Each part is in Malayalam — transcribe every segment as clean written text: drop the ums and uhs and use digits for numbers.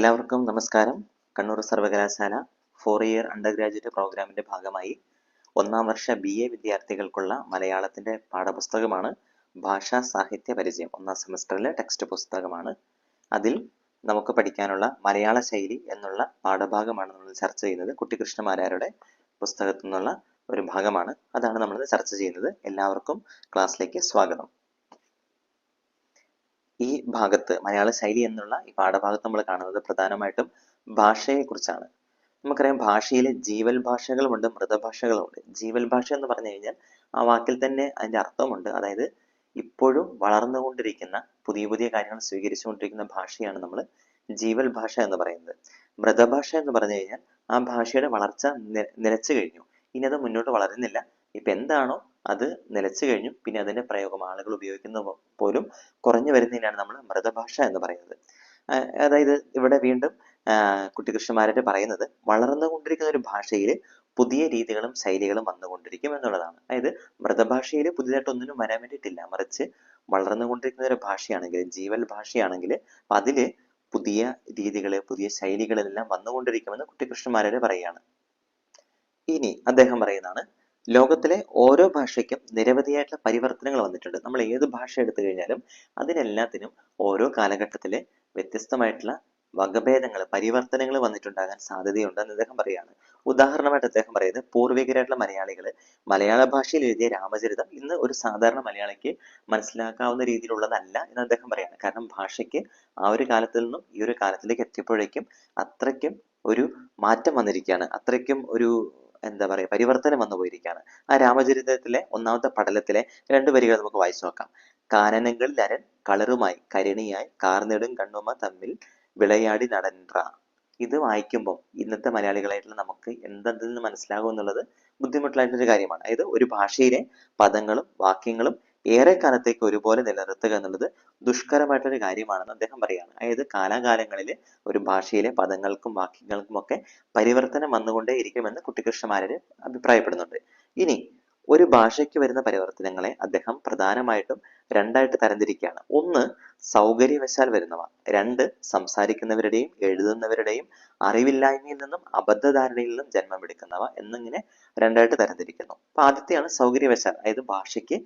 എല്ലാവർക്കും നമസ്കാരം. കണ്ണൂർ സർവകലാശാല 4 ഇയർ അണ്ടർ ഗ്രാജുവേറ്റ് പ്രോഗ്രാമിന്റെ ഭാഗമായി 1ാം വർഷ BA വിദ്യാർത്ഥികൾക്കുള്ള മലയാളത്തിന്റെ പാഠപുസ്തകമാണ് ഭാഷാ സാഹിത്യ പരിചയം. 1ാം സെമസ്റ്ററിലെ ടെക്സ്റ്റ് പുസ്തകമാണ്. അതിൽ നമുക്ക് പഠിക്കാനുള്ള മലയാള ശൈലി എന്നുള്ള പാഠഭാഗമാണ് നമ്മൾ ചർച്ച ചെയ്യുന്നത്. കുട്ടിക്കൃഷ്ണമാരാരുടെ പുസ്തകത്തിൽ നിന്നുള്ള ഒരു ഭാഗമാണ്. അതാണ് നമ്മൾ ചർച്ച ചെയ്യുന്നത്. എല്ലാവർക്കും ക്ലാസ്സിലേക്ക് സ്വാഗതം. ഈ ഭാഗത്ത് മലയാള ശൈലി എന്നുള്ള ഈ പാഠഭാഗത്ത് നമ്മൾ കാണുന്നത് പ്രധാനമായിട്ടും ഭാഷയെ കുറിച്ചാണ്. നമുക്കറിയാം, ഭാഷയിൽ ജീവൽ ഭാഷകളുമുണ്ട്, മൃതഭാഷകളുമുണ്ട്. ജീവൽ ഭാഷ എന്ന് പറഞ്ഞു കഴിഞ്ഞാൽ ആ വാക്കിൽ തന്നെ അതിന്റെ അർത്ഥമുണ്ട്. അതായത് ഇപ്പോഴും വളർന്നുകൊണ്ടിരിക്കുന്ന പുതിയ പുതിയ കാര്യങ്ങൾ സ്വീകരിച്ചുകൊണ്ടിരിക്കുന്ന ഭാഷയാണ് നമ്മൾ ജീവൽ ഭാഷ എന്ന് പറയുന്നത്. മൃതഭാഷ എന്ന് പറഞ്ഞു കഴിഞ്ഞാൽ ആ ഭാഷയുടെ വളർച്ച നിലച്ചു കഴിഞ്ഞു, ഇനി അത് മുന്നോട്ട് വളരുന്നില്ല. ഇപ്പൊ എന്താണോ അത് നിലച്ചു കഴിഞ്ഞു, പിന്നെ അതിന്റെ പ്രയോഗം ആളുകൾ ഉപയോഗിക്കുന്ന പോലും കുറഞ്ഞു വരുന്നതിനാണ് നമ്മൾ മൃതഭാഷ എന്ന് പറയുന്നത്. അതായത് ഇവിടെ വീണ്ടും കുട്ടിക്കൃഷ്ണമാരാര് പറയുന്നത് വളർന്നുകൊണ്ടിരിക്കുന്ന ഒരു ഭാഷയിൽ പുതിയ രീതികളും ശൈലികളും വന്നുകൊണ്ടിരിക്കും എന്നുള്ളതാണ്. അതായത് മൃതഭാഷയിൽ പുതിയതായിട്ട് ഒന്നിനും വരാൻ വേണ്ടിയിട്ടില്ല, മറിച്ച് വളർന്നുകൊണ്ടിരിക്കുന്ന ഒരു ഭാഷയാണെങ്കിൽ, ജീവൽ ഭാഷയാണെങ്കിൽ അതില് പുതിയ രീതികള് പുതിയ ശൈലികളെല്ലാം വന്നുകൊണ്ടിരിക്കുമെന്ന് കുട്ടിക്കൃഷ്ണമാരാര് പറയുകയാണ്. ഇനി അദ്ദേഹം പറയുന്നതാണ്, ലോകത്തിലെ ഓരോ ഭാഷയ്ക്കും നിരവധിയായിട്ടുള്ള പരിവർത്തനങ്ങൾ വന്നിട്ടുണ്ട്. നമ്മൾ ഏത് ഭാഷ എടുത്തു കഴിഞ്ഞാലും അതിനെല്ലാത്തിനും ഓരോ കാലഘട്ടത്തിലെ വ്യത്യസ്തമായിട്ടുള്ള വകഭേദങ്ങൾ, പരിവർത്തനങ്ങൾ വന്നിട്ടുണ്ടാകാൻ സാധ്യതയുണ്ടെന്ന് അദ്ദേഹം പറയുകയാണ്. ഉദാഹരണമായിട്ട് അദ്ദേഹം പറയുന്നത്, പൂർവികരായിട്ടുള്ള മലയാളികൾ മലയാള ഭാഷയിൽ എഴുതിയ രാമചരിതം ഇന്ന് ഒരു സാധാരണ മലയാളിക്ക് മനസ്സിലാക്കാവുന്ന രീതിയിലുള്ളതല്ല എന്ന് അദ്ദേഹം പറയുകയാണ്. കാരണം ഭാഷയ്ക്ക് ആ ഒരു കാലത്ത് നിന്നും ഈ ഒരു കാലത്തിലേക്ക് എത്തിയപ്പോഴേക്കും അത്രയ്ക്കും ഒരു മാറ്റം വന്നിരിക്കുകയാണ്, അത്രയ്ക്കും ഒരു എന്താ പറയുക പരിവർത്തനം വന്നു പോയിരിക്കുകയാണ്. ആ രാമചരിതത്തിലെ 1ാമത്തെ പടലത്തിലെ 2 വരികൾ നമുക്ക് വായിച്ചു നോക്കാം. കാനനങ്ങളിൽ അരൻ കളറുമായി കരുണിയായി കാർന്നെടും കണ്ണുമ തമ്മിൽ വിളയാടി നടൻറ. ഇത് വായിക്കുമ്പോൾ ഇന്നത്തെ മലയാളികളായിട്ടുള്ള നമുക്ക് എന്തെന്ന് മനസ്സിലാകും എന്നുള്ളത് ബുദ്ധിമുട്ടുള്ളായിട്ടൊരു കാര്യമാണ്. അതായത് ഒരു ഭാഷയിലെ പദങ്ങളും വാക്യങ്ങളും ഏറെ കാലത്തേക്ക് ഒരുപോലെ നിലനിർത്തുക എന്നുള്ളത് ദുഷ്കരമായിട്ടൊരു കാര്യമാണെന്ന് അദ്ദേഹം പറയുകയാണ്. അതായത് കാലാകാലങ്ങളിൽ ഒരു ഭാഷയിലെ പദങ്ങൾക്കും വാക്യങ്ങൾക്കും ഒക്കെ പരിവർത്തനം വന്നുകൊണ്ടേ ഇരിക്കുമെന്ന് കുട്ടിക്കൃഷ്ണമാരാര് അഭിപ്രായപ്പെടുന്നുണ്ട്. ഇനി ഒരു ഭാഷയ്ക്ക് വരുന്ന പരിവർത്തനങ്ങളെ അദ്ദേഹം പ്രധാനമായിട്ടും 2ആയിട്ട് തരംതിരിക്കുകയാണ്. 1 സൗകര്യവശാൽ വരുന്നവ, 2 സംസാരിക്കുന്നവരുടെയും എഴുതുന്നവരുടെയും അറിവില്ലായ്മയിൽ നിന്നും അബദ്ധധാരണയിൽ നിന്നും ജന്മമെടുക്കുന്നവ എന്നിങ്ങനെ 2ആയിട്ട് തരംതിരിക്കുന്നു. അപ്പൊ ആദ്യത്തെയാണ് സൗകര്യവശാൽ, അതായത് ഭാഷയ്ക്ക്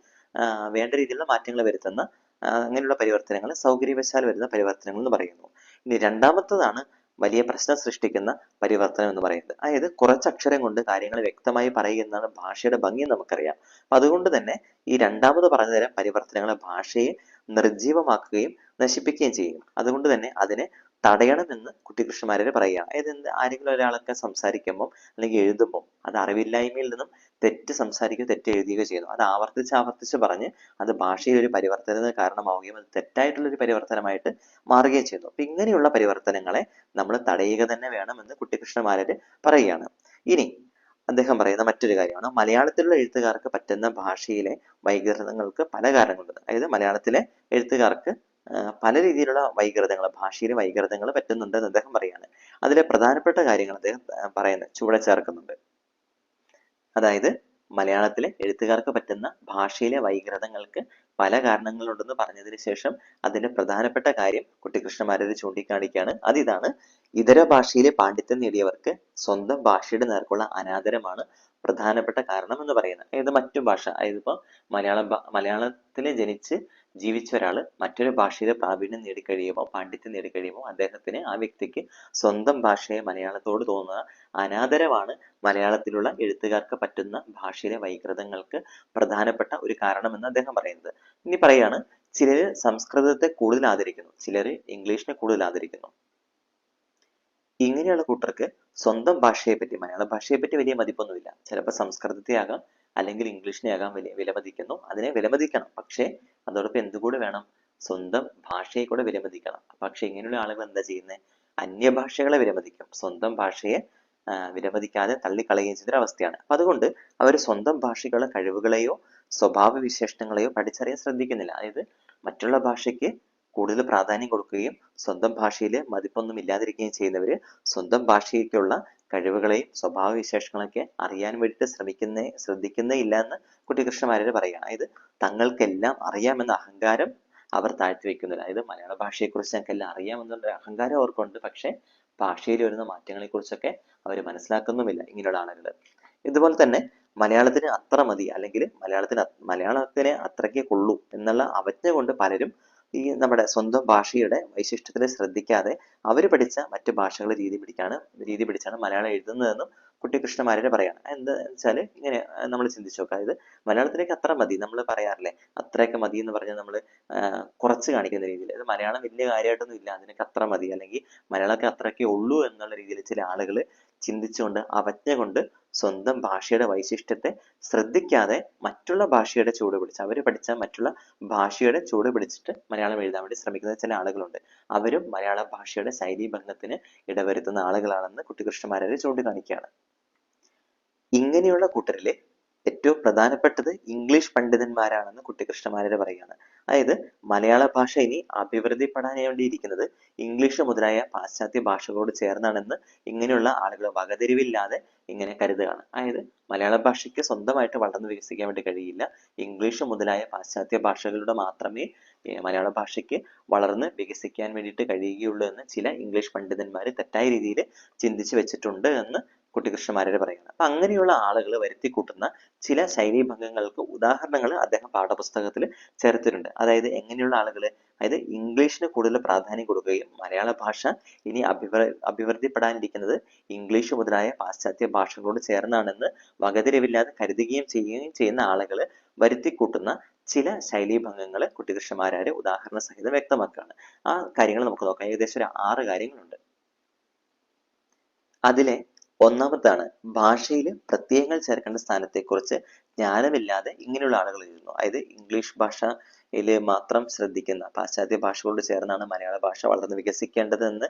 വേണ്ട രീതിയിലുള്ള മാറ്റങ്ങൾ വരുത്തുന്ന അങ്ങനെയുള്ള പരിവർത്തനങ്ങൾ സൗകര്യവശാൽ വരുന്ന പരിവർത്തനങ്ങൾ എന്ന് പറയുന്നു. ഇനി 2ാമത്തതാണ് വലിയ പ്രശ്നം സൃഷ്ടിക്കുന്ന പരിവർത്തനം എന്ന് പറയുന്നത്. അതായത് കുറച്ച് അക്ഷരം കൊണ്ട് കാര്യങ്ങൾ വ്യക്തമായി പറയുക എന്നാണ് ഭാഷയുടെ ഭംഗി നമുക്കറിയാം. അതുകൊണ്ട് തന്നെ ഈ 2ാമത് പറഞ്ഞ തരം പരിവർത്തനങ്ങളെ ഭാഷയെ നിർജീവമാക്കുകയും നശിപ്പിക്കുകയും ചെയ്യും. അതുകൊണ്ട് തന്നെ അതിനെ തടയണമെന്ന് കുട്ടിക്കൃഷ്ണമാരാര് പറയുകയാണ്. അതായത് ആരെങ്കിലും ഒരാളൊക്കെ സംസാരിക്കുമ്പോൾ അല്ലെങ്കിൽ എഴുതുമ്പോൾ അത് അറിവില്ലായ്മയിൽ നിന്നും തെറ്റ് സംസാരിക്കുകയോ തെറ്റ് എഴുതുകയോ ചെയ്യുന്നു. അത് ആവർത്തിച്ച് പറഞ്ഞ് അത് ഭാഷയിൽ ഒരു പരിവർത്തനത്തിന് കാരണമാവുകയും അത് തെറ്റായിട്ടുള്ളൊരു പരിവർത്തനമായിട്ട് മാറുകയും ചെയ്യുന്നു. അപ്പൊ ഇങ്ങനെയുള്ള പരിവർത്തനങ്ങളെ നമ്മൾ തടയുക തന്നെ വേണമെന്ന് കുട്ടിക്കൃഷ്ണമാരാര് പറയുകയാണ്. ഇനി അദ്ദേഹം പറയുന്ന മറ്റൊരു കാര്യമാണ്, മലയാളത്തിലുള്ള എഴുത്തുകാർക്ക് പറ്റുന്ന ഭാഷയിലെ വൈകൃതങ്ങൾക്ക് പല കാരണങ്ങളുണ്ട്. അതായത് മലയാളത്തിലെ എഴുത്തുകാർക്ക് പല രീതിയിലുള്ള വൈകൃതങ്ങൾ, ഭാഷയിലെ വൈകൃതങ്ങൾ പറ്റുന്നുണ്ടെന്ന് അദ്ദേഹം പറയുകയാണ്. അതിലെ പ്രധാനപ്പെട്ട കാര്യങ്ങൾ അദ്ദേഹം ചുവടെ ചേർക്കുന്നുണ്ട്. അതായത് മലയാളത്തിലെ എഴുത്തുകാർക്ക് പറ്റുന്ന ഭാഷയിലെ വൈകൃതങ്ങൾക്ക് പല കാരണങ്ങളുണ്ടെന്ന് പറഞ്ഞതിന് ശേഷം അതിന്റെ പ്രധാനപ്പെട്ട കാര്യം കുട്ടിക്കൃഷ്ണമാരാര് ചൂണ്ടിക്കാണിക്കുകയാണ്. അതിതാണ്, ഇതര ഭാഷയിലെ പാണ്ഡിത്യം നേടിയവർക്ക് സ്വന്തം ഭാഷയുടെ നേർക്കുള്ള അനാദരമാണ് പ്രധാനപ്പെട്ട കാരണം എന്ന് പറയുന്നത്. അതായത് മറ്റു ഭാഷ, അതായത് ഇപ്പൊ മലയാളത്തിലെ ജനിച്ച് ജീവിച്ച ഒരാൾ മറ്റൊരു ഭാഷയിലെ പ്രാവീണ്യം നേടിക്കഴിയുമ്പോൾ, പാണ്ഡിത്യം നേടിക്കഴിയുമ്പോൾ അദ്ദേഹത്തിന്, ആ വ്യക്തിക്ക് സ്വന്തം ഭാഷയെ മലയാളത്തോട് തോന്നുന്ന അനാദരവാണ് മലയാളത്തിലുള്ള എഴുത്തുകാർക്ക് പറ്റുന്ന ഭാഷയിലെ വൈകൃതങ്ങൾക്ക് പ്രധാനപ്പെട്ട ഒരു കാരണമെന്ന് അദ്ദേഹം പറയുന്നത്. ഇനി പറയാണ്, ചിലർ സംസ്കൃതത്തെ കൂടുതൽ ആദരിക്കുന്നു, ചിലർ ഇംഗ്ലീഷിനെ കൂടുതൽ ആദരിക്കുന്നു. ഇങ്ങനെയുള്ള കൂട്ടർക്ക് സ്വന്തം ഭാഷയെ പറ്റി, മലയാള ഭാഷയെ പറ്റി വലിയ മതിപ്പൊന്നുമില്ല. ചിലപ്പോൾ സംസ്കൃതത്തെ ആകാം, അല്ലെങ്കിൽ ഇംഗ്ലീഷിനെ ആകാം വിലമതിക്കുന്നു. അതിനെ വിലമതിക്കണം, പക്ഷേ അതോടൊപ്പം എന്തുകൂടെ വേണം, സ്വന്തം ഭാഷയെ കൂടെ വിലമതിക്കണം. പക്ഷെ ഇങ്ങനെയുള്ള ആളുകൾ എന്താ ചെയ്യുന്നത്, അന്യഭാഷകളെ വിലമതിക്കും, സ്വന്തം ഭാഷയെ വിലമതിക്കാതെ തള്ളിക്കളയുകയും ചെയ്യുന്ന അവസ്ഥയാണ്. അപ്പൊ അതുകൊണ്ട് അവർ സ്വന്തം ഭാഷകളുടെ കഴിവുകളെയോ സ്വഭാവ വിശേഷണങ്ങളെയോ പഠിച്ചറിയാൻ ശ്രദ്ധിക്കുന്നില്ല. അതായത് മറ്റുള്ള ഭാഷയ്ക്ക് കൂടുതൽ പ്രാധാന്യം കൊടുക്കുകയും സ്വന്തം ഭാഷയിൽ മതിപ്പൊന്നും ഇല്ലാതിരിക്കുകയും ചെയ്യുന്നവര് സ്വന്തം ഭാഷയ്ക്കുള്ള കഴിവുകളെയും സ്വഭാവ വിശേഷങ്ങളൊക്കെ അറിയാൻ വേണ്ടിയിട്ട് ശ്രദ്ധിക്കുന്നേ ഇല്ല എന്ന് കുട്ടിക്കൃഷ്ണമാരാര് പറയുകയാണ്. അതായത് തങ്ങൾക്കെല്ലാം അറിയാമെന്ന അഹങ്കാരം അവർ താഴ്ത്തി വെക്കുന്നില്ല. അതായത് മലയാള ഭാഷയെക്കുറിച്ച് ഞങ്ങൾക്കെല്ലാം അറിയാമെന്നുള്ള അഹങ്കാരം അവർക്കുണ്ട്. പക്ഷേ ഭാഷയിൽ വരുന്ന മാറ്റങ്ങളെ കുറിച്ചൊക്കെ അവർ മനസ്സിലാക്കുന്നുമില്ല ഇങ്ങനെയുള്ള ആളുകൾ. ഇതുപോലെ തന്നെ മലയാളത്തിന് അത്ര മതി, അല്ലെങ്കിൽ മലയാളത്തിനെ അത്രയ്ക്കേ കൊള്ളൂ എന്നുള്ള അവജ്ഞ കൊണ്ട് പലരും ഈ നമ്മുടെ സ്വന്തം ഭാഷയുടെ വൈശിഷ്ട്യത്തിനെ ശ്രദ്ധിക്കാതെ അവർ പഠിച്ച മറ്റു ഭാഷകളെ രീതി പിടിച്ചാണ് മലയാളം എഴുതുന്നതെന്നും കുട്ടിക്കൃഷ്ണമാരുടെ പറയാണ്. എന്താ വെച്ചാൽ ഇങ്ങനെ നമ്മൾ ചിന്തിച്ചു നോക്കാം. അതായത് മലയാളത്തിലേക്ക് അത്ര മതി, നമ്മൾ പറയാറില്ലേ അത്രയൊക്കെ മതി എന്ന് പറഞ്ഞാൽ നമ്മൾ കുറച്ച് കാണിക്കുന്ന രീതിയിൽ, അത് മലയാളം വലിയ കാര്യമായിട്ടൊന്നും ഇല്ല, അതിനൊക്കെ അത്ര മതി, അല്ലെങ്കിൽ മലയാളമൊക്കെ അത്രയൊക്കെ ഉള്ളൂ എന്നുള്ള രീതിയിൽ ചില ആളുകൾ ചിന്തിച്ചുകൊണ്ട് അവജ്ഞ കൊണ്ട് സ്വന്തം ഭാഷയുടെ വൈശിഷ്ട്യത്തെ ശ്രദ്ധിക്കാതെ മറ്റുള്ള ഭാഷയുടെ ചൂട് പിടിച്ച്, അവർ പഠിച്ച മറ്റുള്ള ഭാഷയുടെ ചൂട് പിടിച്ചിട്ട് മലയാളം എഴുതാൻ വേണ്ടി ശ്രമിക്കുന്ന ചില ആളുകളുണ്ട്. അവരും മലയാള ഭാഷയുടെ ശൈലീഭംഗത്തിന് ഇടവരുത്തുന്ന ആളുകളാണെന്ന് കുട്ടിക്കൃഷ്ണമാരാര് ചൂണ്ടിക്കാണിക്കുകയാണ്. ഇങ്ങനെയുള്ള കൂട്ടരിലെ ഏറ്റവും പ്രധാനപ്പെട്ടത് ഇംഗ്ലീഷ് പണ്ഡിതന്മാരാണെന്ന് കുട്ടിക്കൃഷ്ണമാരാര് പറയുകയാണ്. അതായത് മലയാള ഭാഷ ഇനി അഭിവൃദ്ധിപ്പെടാൻ വേണ്ടിയിരിക്കുന്നത് ഇംഗ്ലീഷ് മുതലായ പാശ്ചാത്യ ഭാഷകളോട് ചേർന്നാണെന്ന് ഇങ്ങനെയുള്ള ആളുകൾ വകതിരിവില്ലാതെ ഇങ്ങനെ കരുതുകയാണ്. അതായത് മലയാള ഭാഷയ്ക്ക് സ്വന്തമായിട്ട് വളർന്നു വികസിക്കാൻ വേണ്ടി കഴിയില്ല, ഇംഗ്ലീഷ് മുതലായ പാശ്ചാത്യ ഭാഷകളുടെ മാത്രമേ മലയാള ഭാഷയ്ക്ക് വളർന്ന് വികസിക്കാൻ വേണ്ടിയിട്ട് കഴിയുകയുള്ളൂ എന്ന് ചില ഇംഗ്ലീഷ് പണ്ഡിതന്മാർ തെറ്റായ രീതിയിൽ ചിന്തിച്ചു വെച്ചിട്ടുണ്ട് എന്ന് കുട്ടിക്കൃഷ്ണമാരാര് പറയുന്നത്. അപ്പൊ അങ്ങനെയുള്ള ആളുകൾ വരുത്തിക്കൂട്ടുന്ന ചില ശൈലീഭംഗങ്ങൾക്ക് ഉദാഹരണങ്ങൾ അദ്ദേഹം പാഠപുസ്തകത്തിൽ ചേർത്തിട്ടുണ്ട്. അതായത് എങ്ങനെയുള്ള ആളുകൾ, അതായത് ഇംഗ്ലീഷിന് കൂടുതൽ പ്രാധാന്യം കൊടുക്കുകയും മലയാള ഭാഷ ഇനി അഭിവൃദ്ധിപ്പെടാനിരിക്കുന്നത് ഇംഗ്ലീഷ് മുതലായ പാശ്ചാത്യ ഭാഷകളോട് ചേർന്നാണെന്ന് വകതിരിവില്ലാതെ കരുതുകയും ചെയ്യുന്ന ആളുകൾ വരുത്തിക്കൂട്ടുന്ന ചില ശൈലീഭംഗങ്ങൾ കുട്ടിക്കൃഷ്ണമാരാര് ഉദാഹരണ സഹിതം വ്യക്തമാക്കുകയാണ്. ആ കാര്യങ്ങൾ നമുക്ക് നോക്കാം. ഏകദേശം ഒരു 6 കാര്യങ്ങളുണ്ട്. അതിലെ ഒന്നാമത്താണ് ഭാഷയിൽ പ്രത്യയങ്ങൾ ചേർക്കേണ്ട സ്ഥാനത്തെക്കുറിച്ച് ജ്ഞാനമില്ലാതെ ഇങ്ങനെയുള്ള ആളുകൾ എഴുതുന്നു. അതായത് ഇംഗ്ലീഷ് ഭാഷയിൽ മാത്രം ശ്രദ്ധിക്കുന്ന, പാശ്ചാത്യ ഭാഷകളോട് ചേർന്നാണ് മലയാള ഭാഷ വളർന്ന് വികസിക്കേണ്ടതെന്ന്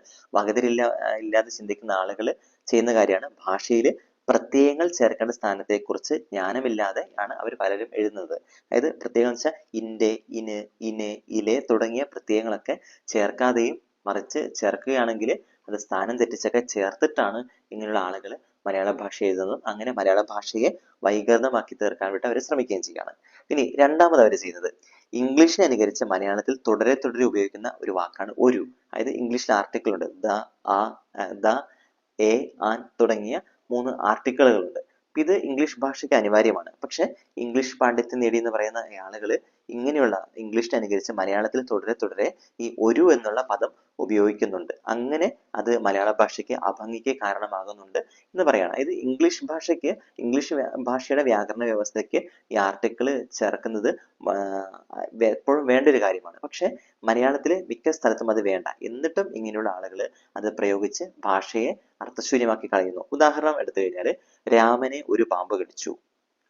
ഇല്ലാതെ ചിന്തിക്കുന്ന ആളുകൾ ചെയ്യുന്ന കാര്യമാണ് ഭാഷയിൽ പ്രത്യയങ്ങൾ ചേർക്കേണ്ട സ്ഥാനത്തെക്കുറിച്ച് ജ്ഞാനമില്ലാതെ ആണ് അവർ പലരും എഴുതുന്നത്. അതായത് പ്രത്യയം എന്ന് വെച്ചാൽ ഇന്റെ, ഇന്, ഇനെ, ഇലെ തുടങ്ങിയ പ്രത്യയങ്ങളൊക്കെ ചേർക്കാതെയും മറിച്ച് ചേർക്കുകയാണെങ്കിൽ അത് സ്ഥാനം തെറ്റിച്ചൊക്കെ ചേർത്തിട്ടാണ് ഇങ്ങനെയുള്ള ആളുകൾ മലയാള ഭാഷ എഴുതുന്നതും അങ്ങനെ മലയാള ഭാഷയെ വൈകൃതമാക്കി തീർക്കാൻ വേണ്ടി അവർ ശ്രമിക്കുകയും ചെയ്യുകയാണ്. ഇനി രണ്ടാമത് അവർ ചെയ്യുന്നത് ഇംഗ്ലീഷിനെ അനുകരിച്ച് മലയാളത്തിൽ തുടരെ ഉപയോഗിക്കുന്ന ഒരു വാക്കാണ് ഒരു. അതായത് ഇംഗ്ലീഷിൽ ആർട്ടിക്കിൾ ഉണ്ട്, ദ, ആ, ദ, എ, ആൻ തുടങ്ങിയ 3 ആർട്ടിക്കിളുകളുണ്ട്. ഇത് ഇംഗ്ലീഷ് ഭാഷയ്ക്ക് അനിവാര്യമാണ്. പക്ഷെ ഇംഗ്ലീഷ് പാണ്ഡിത്യം നേടി എന്ന് പറയുന്ന ആളുകൾ ഇങ്ങനെയുള്ള ഇംഗ്ലീഷിനെ അനുകരിച്ച് മലയാളത്തിൽ തുടരെ ഈ ഒരു എന്നുള്ള പദം ഉപയോഗിക്കുന്നുണ്ട്. അങ്ങനെ അത് മലയാള ഭാഷയ്ക്ക് അഭംഗിക്ക് കാരണമാകുന്നുണ്ട് എന്ന് പറയാണ്. അതായത് ഇംഗ്ലീഷ് ഭാഷയുടെ വ്യാകരണ വ്യവസ്ഥയ്ക്ക് ഈ ആർട്ടിക്കിൾ ചേർക്കുന്നത് എപ്പോഴും വേണ്ട ഒരു കാര്യമാണ്. പക്ഷെ മലയാളത്തിൽ മിക്ക സ്ഥലത്തും അത് വേണ്ട. എന്നിട്ടും ഇങ്ങനെയുള്ള ആളുകൾ അത് പ്രയോഗിച്ച് ഭാഷയെ അർത്ഥശൂന്യമാക്കി കളയുന്നു. ഉദാഹരണം എടുത്തു കഴിഞ്ഞാൽ രാമനെ ഒരു പാമ്പ് കടിച്ചു.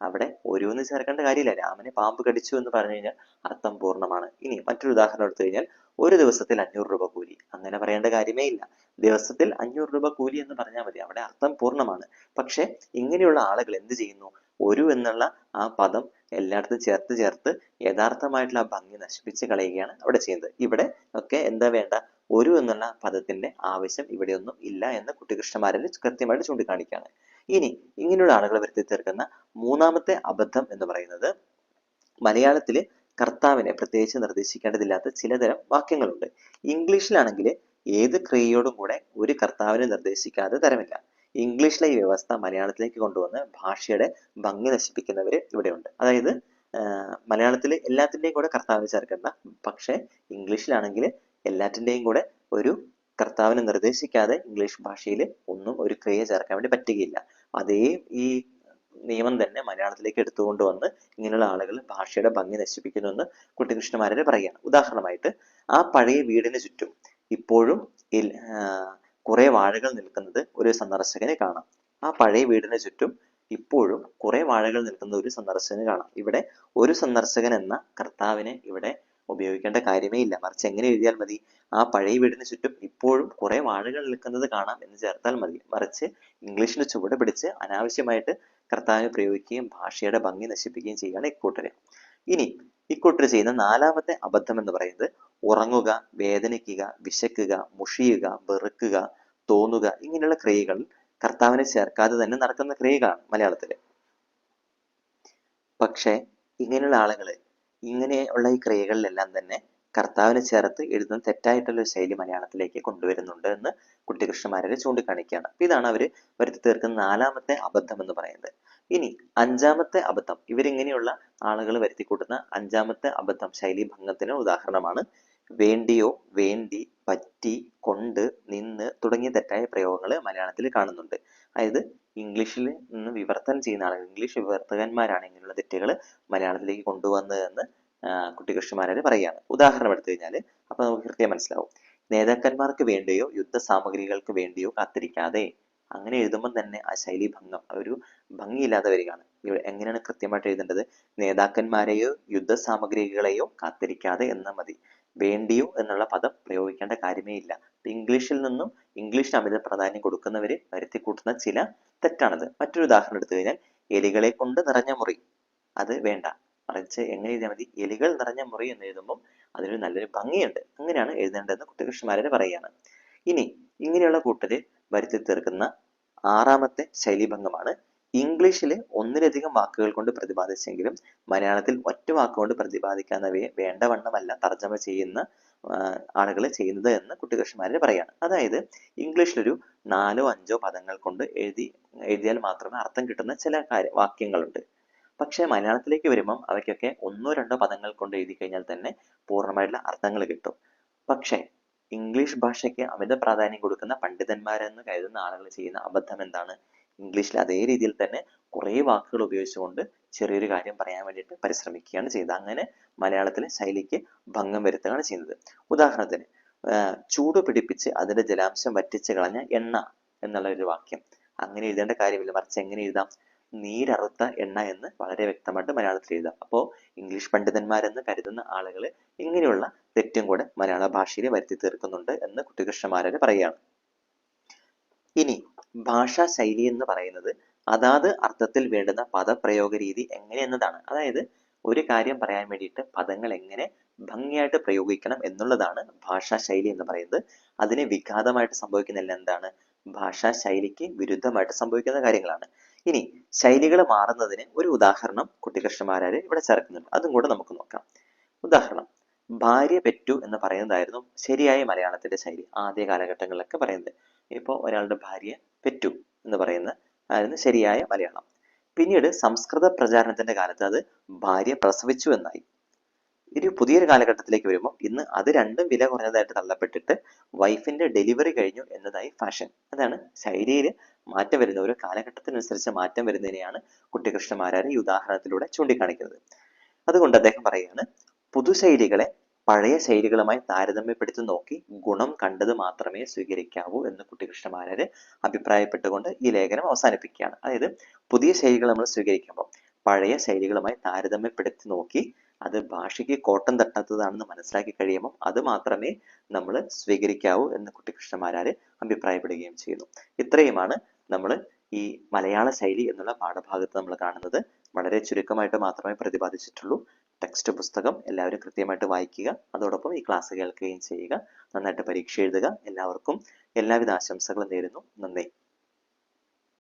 അവിടെ ഒരു എന്ന് ചേർക്കേണ്ട കാര്യമില്ല, രാമനെ പാമ്പ് കടിച്ചു എന്ന് പറഞ്ഞു കഴിഞ്ഞാൽ അർത്ഥം പൂർണ്ണമാണ്. ഇനി മറ്റൊരു ഉദാഹരണം എടുത്തു കഴിഞ്ഞാൽ ഒരു ദിവസത്തിൽ 500 രൂപ കൂലി. അങ്ങനെ പറയേണ്ട കാര്യമേ ഇല്ല, ദിവസത്തിൽ 500 രൂപ കൂലി എന്ന് പറഞ്ഞാൽ മതി, അവിടെ അർത്ഥം പൂർണ്ണമാണ്. പക്ഷെ ഇങ്ങനെയുള്ള ആളുകൾ എന്ത് ചെയ്യുന്നു, ഒരു എന്നുള്ള ആ പദം എല്ലായിടത്തും ചേർത്ത് യഥാർത്ഥമായിട്ടുള്ള ആ ഭംഗി നശിപ്പിച്ച് കളയുകയാണ് അവിടെ ചെയ്യുന്നത്. ഇവിടെ ഒക്കെ എന്താ വേണ്ട, ഒരു എന്നുള്ള പദത്തിന്റെ ആവശ്യം ഇവിടെയൊന്നും ഇല്ല എന്ന് കുട്ടിക്കൃഷ്ണമാരാര് കൃത്യമായിട്ട് ചൂണ്ടിക്കാണിക്കുകയാണ്. ഇനി ഇങ്ങനെയുള്ള ആളുകൾ വരുത്തി തീർക്കുന്ന മൂന്നാമത്തെ അബദ്ധം എന്ന് പറയുന്നത് മലയാളത്തില് കർത്താവിനെ പ്രത്യേകിച്ച് നിർദ്ദേശിക്കേണ്ടതില്ലാത്ത ചിലതരം വാക്യങ്ങളുണ്ട്. ഇംഗ്ലീഷിലാണെങ്കിൽ ഏത് ക്രിയയോടും കൂടെ ഒരു കർത്താവിനെ നിർദ്ദേശിക്കാതെ തരമില്ല. ഇംഗ്ലീഷിലെ ഈ വ്യവസ്ഥ മലയാളത്തിലേക്ക് കൊണ്ടുവന്ന് ഭാഷയുടെ ഭംഗി നശിപ്പിക്കുന്നവർ ഇവിടെയുണ്ട്. അതായത് മലയാളത്തിൽ എല്ലാത്തിൻ്റെയും കൂടെ കർത്താവിനെ ചേർക്കണ്ട, പക്ഷെ ഇംഗ്ലീഷിലാണെങ്കിൽ എല്ലാറ്റിൻ്റെയും കൂടെ ഒരു കർത്താവിനെ നിർദ്ദേശിക്കാതെ ഇംഗ്ലീഷ് ഭാഷയിൽ ഒന്നും ഒരു ക്രിയ ചേർക്കാൻ വേണ്ടി പറ്റുകയില്ല. അതേ ഈ നിയമം തന്നെ മലയാളത്തിലേക്ക് എടുത്തുകൊണ്ട് വന്ന് ഇങ്ങനെയുള്ള ആളുകൾ ഭാഷയുടെ ഭംഗി നശിപ്പിക്കുന്നു എന്ന് കുട്ടിക്കൃഷ്ണമാരാര് പറയുകയാണ്. ഉദാഹരണമായിട്ട് ആ പഴയ വീടിന് ചുറ്റും ഇപ്പോഴും കുറെ വാഴകൾ നിൽക്കുന്നത് ഒരു സന്ദർശകന് കാണാം. ആ പഴയ വീടിന് ചുറ്റും ഇപ്പോഴും കുറെ വാഴകൾ നിൽക്കുന്ന ഒരു സന്ദർശകന് കാണാം. ഇവിടെ ഒരു സന്ദർശകൻ എന്ന കർത്താവിനെ ഇവിടെ ഉപയോഗിക്കേണ്ട കാര്യമേ ഇല്ല, മറിച്ച് എങ്ങനെ എഴുതിയാൽ മതി, ആ പഴയ വീടിന് ചുറ്റും ഇപ്പോഴും കുറെ വാഴകൾ നിൽക്കുന്നത് കാണാം എന്ന് ചേർത്താൽ മതി. മറിച്ച് ഇംഗ്ലീഷിന്റെ ചുവട് പിടിച്ച് അനാവശ്യമായിട്ട് കർത്താവിനെ പ്രയോഗിക്കുകയും ഭാഷയുടെ ഭംഗി നശിപ്പിക്കുകയും ചെയ്യുകയാണ് ഇക്കൂട്ടര്. ഇനി ഇക്കൂട്ടര് ചെയ്യുന്ന നാലാമത്തെ അബദ്ധം എന്ന് പറയുന്നത് ഉറങ്ങുക, വേദനിക്കുക, വിശക്കുക, മുഷിയുക, വെറുക്കുക, തോന്നുക ഇങ്ങനെയുള്ള ക്രിയകൾ കർത്താവിനെ ചേർക്കാതെ തന്നെ നടക്കുന്ന ക്രിയകളാണ് മലയാളത്തില്. പക്ഷെ ഇങ്ങനെയുള്ള ആളുകള് ഇങ്ങനെയുള്ള ഈ ക്രിയകളിലെല്ലാം തന്നെ കർത്താവിനെ ചേർത്ത് എഴുതുന്ന തെറ്റായിട്ടുള്ള ഒരു ശൈലി മലയാളത്തിലേക്ക് കൊണ്ടുവരുന്നുണ്ട് എന്ന് കുട്ടിക്കൃഷ്ണമാരാര് ചൂണ്ടിക്കാണിക്കുകയാണ്. അപ്പൊ ഇതാണ് അവര് വരുത്തി തീർക്കുന്ന 4ാമത്തെ അബദ്ധം എന്ന് പറയുന്നത്. ഇനി 5ാമത്തെ അബദ്ധം, ഇവരിങ്ങനെയുള്ള ആളുകൾ വരുത്തിക്കൂട്ടുന്ന 5ാമത്തെ അബദ്ധം ശൈലീ ഭംഗത്തിന് ഉദാഹരണമാണ് വേണ്ടിയോ, വേണ്ടി, പറ്റി, കൊണ്ട്, നിന്ന് തുടങ്ങിയ തെറ്റായ പ്രയോഗങ്ങൾ മലയാളത്തിൽ കാണുന്നുണ്ട്. അതായത് ഇംഗ്ലീഷിൽ നിന്ന് വിവർത്തനം ചെയ്യുന്ന ആളുകൾ, ഇംഗ്ലീഷ് വിവർത്തകന്മാരാണ് ഇങ്ങനെയുള്ള തെറ്റുകൾ മലയാളത്തിലേക്ക് കൊണ്ടുവന്നതെന്ന് കുട്ടിക്കൃഷ്ണമാരാര് പറയുകയാണ്. ഉദാഹരണം എടുത്തു കഴിഞ്ഞാൽ അപ്പൊ നമുക്ക് കൃത്യം മനസ്സിലാവും. നേതാക്കന്മാർക്ക് വേണ്ടിയോ യുദ്ധസാമഗ്രികൾക്ക് വേണ്ടിയോ കാത്തിരിക്കാതെ, അങ്ങനെ എഴുതുമ്പോൾ തന്നെ ആ ശൈലീ ഭംഗം ഒരു ഭംഗിയില്ലാതെ വരികയാണ്. ഇവിടെ എങ്ങനെയാണ് കൃത്യമായിട്ട് എഴുതേണ്ടത്? നേതാക്കന്മാരെയോ യുദ്ധസാമഗ്രികളെയോ കാത്തിരിക്കാതെ എന്ന മതി. വേണ്ടിയോ എന്നുള്ള പദം പ്രയോഗിക്കേണ്ട കാര്യമേ ഇല്ല. ഇംഗ്ലീഷിൽ നിന്നും ഇംഗ്ലീഷിന് അമിത പ്രാധാന്യം കൊടുക്കുന്നവര് വരുത്തിക്കൂട്ടുന്ന ചില തെറ്റാണത്. മറ്റൊരു ഉദാഹരണം എടുത്തു കഴിഞ്ഞാൽ എലികളെ കൊണ്ട് നിറഞ്ഞ മുറി, അത് വേണ്ട. മറിച്ച് എങ്ങനെ എഴുതിയാൽ മതി? എലികൾ നിറഞ്ഞ മുറി എന്ന് എഴുതുമ്പോൾ അതിനൊരു നല്ലൊരു ഭംഗിയുണ്ട്, അങ്ങനെയാണ് എഴുതേണ്ടതെന്ന് കുട്ടിക്കൃഷ്ണമാരാര് പറയുകയാണ്. ഇനി ഇങ്ങനെയുള്ള കൂട്ടര് വരുത്തി തീർക്കുന്ന 6ാമത്തെ ശൈലീഭംഗമാണ് ഇംഗ്ലീഷിൽ ഒന്നിലധികം വാക്കുകൾ കൊണ്ട് പ്രതിപാദിച്ചെങ്കിലും മലയാളത്തിൽ ഒറ്റ വാക്കുകൊണ്ട് പ്രതിപാദിക്കാവുന്നവയെ വേണ്ടവണ്ണമല്ല തർജ്ജമ ചെയ്യുന്ന ആളുകൾ ചെയ്യുന്നത് എന്ന് കുട്ടിക്കൃഷ്ണമാരാര് പറയാണ്. അതായത് ഇംഗ്ലീഷിലൊരു 4ഓ 5ഓ പദങ്ങൾ കൊണ്ട് എഴുതിയാൽ മാത്രമേ അർത്ഥം കിട്ടുന്ന ചില വാക്യങ്ങളുണ്ട്. പക്ഷെ മലയാളത്തിലേക്ക് വരുമ്പം അവയ്ക്കൊക്കെ 1ഓ 2ഓ പദങ്ങൾ കൊണ്ട് എഴുതി കഴിഞ്ഞാൽ തന്നെ പൂർണ്ണമായിട്ടുള്ള അർത്ഥങ്ങൾ കിട്ടും. പക്ഷെ ഇംഗ്ലീഷ് ഭാഷയ്ക്ക് അമിത പ്രാധാന്യം കൊടുക്കുന്ന പണ്ഡിതന്മാരെന്ന് കരുതുന്ന ആളുകൾ ചെയ്യുന്ന അബദ്ധം എന്താണ്? ഇംഗ്ലീഷിൽ അതേ രീതിയിൽ തന്നെ കുറേ വാക്കുകൾ ഉപയോഗിച്ചുകൊണ്ട് ചെറിയൊരു കാര്യം പറയാൻ വേണ്ടിയിട്ട് പരിശ്രമിക്കുകയാണ് ചെയ്യുന്നത്. അങ്ങനെ മലയാളത്തിലെ ശൈലിക്ക് ഭംഗം വരുത്തുകയാണ് ചെയ്യുന്നത്. ഉദാഹരണത്തിന് ചൂട് പിടിപ്പിച്ച് അതിന്റെ ജലാംശം വറ്റിച്ച് കളഞ്ഞ എണ്ണ എന്നുള്ള ഒരു വാക്യം അങ്ങനെ എഴുതേണ്ട കാര്യമില്ല. മറിച്ച് എങ്ങനെ എഴുതാം? നീരറുത്ത എണ്ണ എന്ന് വളരെ വ്യക്തമായിട്ട് മലയാളത്തിൽ എഴുതാം. അപ്പോൾ ഇംഗ്ലീഷ് പണ്ഡിതന്മാരെന്ന് കരുതുന്ന ആളുകൾ ഇങ്ങനെയുള്ള തെറ്റും കൂടെ മലയാള ഭാഷയിൽ വരുത്തി തീർക്കുന്നുണ്ട് എന്ന് കുട്ടിക്കൃഷ്ണമാരാര് പറയുകയാണ്. ഇനി ഭാഷാ ശൈലി എന്ന് പറയുന്നത് അതാത് അർത്ഥത്തിൽ വേണ്ടുന്ന പദപ്രയോഗ രീതി എങ്ങനെ എന്നതാണ്. അതായത് ഒരു കാര്യം പറയാൻ വേണ്ടിയിട്ട് പദങ്ങൾ എങ്ങനെ ഭംഗിയായിട്ട് പ്രയോഗിക്കണം എന്നുള്ളതാണ് ഭാഷാ ശൈലി എന്ന് പറയുന്നത്. അതിന് വിഘാതമായിട്ട് സംഭവിക്കുന്നില്ല എന്താണ്? ഭാഷാ ശൈലിക്ക് വിരുദ്ധമായിട്ട് സംഭവിക്കുന്ന കാര്യങ്ങളാണ്. ഇനി ശൈലികൾ മാറുന്നതിന് ഒരു ഉദാഹരണം കുട്ടിക്കൃഷ്ണമാരാര് ഇവിടെ ചേർക്കുന്നുണ്ട്. അതും കൂടെ നമുക്ക് നോക്കാം. ഉദാഹരണം, ഭാര്യ പെറ്റു എന്ന് പറയുന്നതായിരുന്നു ശരിയായ മലയാളത്തിന്റെ ശൈലി ആദ്യ കാലഘട്ടങ്ങളിലൊക്കെ പറയുന്നത്. ഇപ്പോൾ ഒരാളുടെ ഭാര്യ പെറ്റു എന്ന് പറയുന്ന ആയിരുന്നു ശരിയായ മലയാളം. പിന്നീട് സംസ്കൃത പ്രചാരണത്തിന്റെ കാലത്ത് അത് ഭാര്യ പ്രസവിച്ചു എന്നായി. ഒരു പുതിയൊരു കാലഘട്ടത്തിലേക്ക് വരുമ്പോൾ ഇന്ന് അത് രണ്ടും വില കുറഞ്ഞതായിട്ട് തള്ളപ്പെട്ടിട്ട് വൈഫിന്റെ ഡെലിവറി കഴിഞ്ഞു എന്നതായി ഫാഷൻ. അതാണ് ശൈലിയിൽ മാറ്റം വരുന്ന ഒരു കാലഘട്ടത്തിനനുസരിച്ച് മാറ്റം വരുന്നതിനെയാണ് കുട്ടിക്കൃഷ്ണമാരാര് ഈ ഉദാഹരണത്തിലൂടെ ചൂണ്ടിക്കാണിക്കുന്നത്. അതുകൊണ്ട് അദ്ദേഹം പറയുകയാണ്, പുതുശൈലികളെ പഴയ ശൈലികളുമായി താരതമ്യപ്പെടുത്തി നോക്കി ഗുണം കണ്ടത് മാത്രമേ സ്വീകരിക്കാവൂ എന്ന് കുട്ടിക്കൃഷ്ണമാരാര് അഭിപ്രായപ്പെട്ടുകൊണ്ട് ഈ ലേഖനം അവസാനിപ്പിക്കുകയാണ്. അതായത് പുതിയ ശൈലികൾ നമ്മൾ സ്വീകരിക്കുമ്പോൾ പഴയ ശൈലികളുമായി താരതമ്യപ്പെടുത്തി നോക്കി അത് ഭാഷയ്ക്ക് കോട്ടം തട്ടാത്തതാണെന്ന് മനസ്സിലാക്കി കഴിയുമ്പോൾ അത് മാത്രമേ നമ്മൾ സ്വീകരിക്കാവൂ എന്ന് കുട്ടിക്കൃഷ്ണമാരാര് അഭിപ്രായപ്പെടുകയും ചെയ്യുന്നു. ഇത്രയുമാണ് നമ്മൾ ഈ മലയാള ശൈലി എന്നുള്ള പാഠഭാഗത്ത് നമ്മൾ കാണുന്നത്. വളരെ ചുരുക്കമായിട്ട് മാത്രമേ പ്രതിപാദിച്ചിട്ടുള്ളൂ. ടെക്സ്റ്റ് പുസ്തകം എല്ലാവരും കൃത്യമായിട്ട് വായിക്കുക. അതോടൊപ്പം ഈ ക്ലാസ് കേൾക്കുകയും ചെയ്യുക. നന്നായിട്ട് പരീക്ഷ എഴുതുക. എല്ലാവർക്കും എല്ലാവിധ ആശംസകളും നേരുന്നു. നന്ദി.